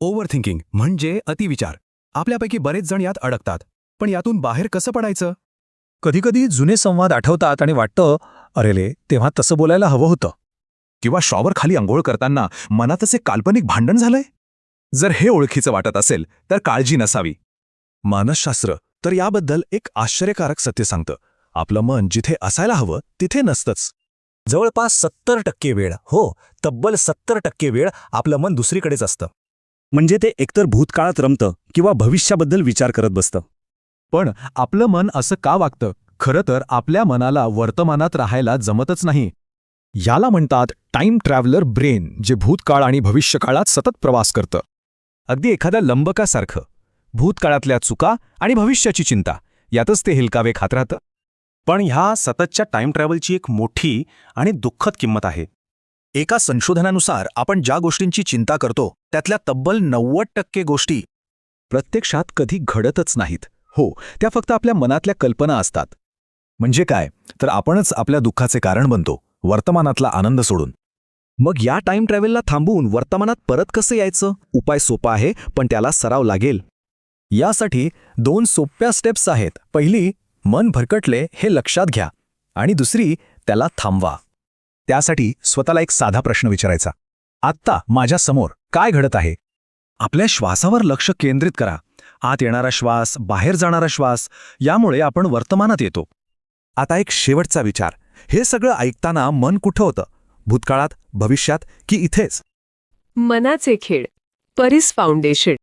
Over thinking म्हणजे अतिविचार. आपल्यापैकी बरेच जण यात अडकतात. पण यातून बाहेर कसं पडायचं? कधीकधी जुने संवाद आठवतात आणि वाटतं, अरेले तेव्हा तसं बोलायला हवं होतं. किंवा शॉवर खाली अंघोळ करताना मनात असे काल्पनिक भांडण झालंय. जर हे ओळखीचं वाटत असेल तर काळजी नसावी. मानसशास्त्र तर याबद्दल एक आश्चर्यकारक सत्य सांगतं. आपलं मन जिथे असायला हवं तिथे नसतंच. जवळपास 70% वेळ, हो, तब्बल 70% वेळ आपलं मन दुसरीकडेच असतं. म्हणजे ते एकतर भूतकाळात रमतं किंवा भविष्याबद्दल विचार करत बसतं. पण आपलं मन असं का वागतं? खरं तर आपल्या मनाला वर्तमानात राहायला जमतच नाही. याला म्हणतात टाइम ट्रॅव्हलर ब्रेन, जे भूतकाळ आणि भविष्यकाळात सतत प्रवास करतं. अगदी एखाद्या लंबकासारखं. भूतकाळातल्या चुका आणि भविष्याची चिंता यातच ते हिलकावे खात राहतं. पण ह्या सततच्या टाइम ट्रॅव्हलची एक मोठी आणि दुःखद किंमत आहे. एका संशोधनानुसार आपण ज्या गोष्टींची चिंता करतो त्यातल्या तब्बल 90% गोष्टी प्रत्यक्षात कधी घडतच नाहीत. हो, त्या फक्त आपल्या मनातल्या कल्पना असतात. म्हणजे काय तर आपणच आपल्या दुःखाचे कारण बनतो, वर्तमानातला आनंद सोडून. मग या टाइम ट्रॅव्हलला थांबवून वर्तमानात परत कसं यायचं? उपाय सोपा आहे, पण त्याला सराव लागेल. यासाठी 2 सोप्या स्टेप्स आहेत. पहिली, मन भरकटले हे लक्षात घ्या, आणि दुसरी, त्याला थांबवा. त्यासाठी स्वतःला एक साधा प्रश्न विचारायचा. आत्ता माझ्या समोर काय घडत आहे? आपल्या श्वासावर लक्ष केंद्रित करा. आत येणारा श्वास, बाहेर जाणारा श्वास, यामुळे आपण वर्तमानात येतो. आता एक शेवटचा विचार. हे सगळं ऐकताना मन कुठं होतं? भूतकाळात, भविष्यात की इथेच? मनाचे खेळ. परिस फाउंडेशन.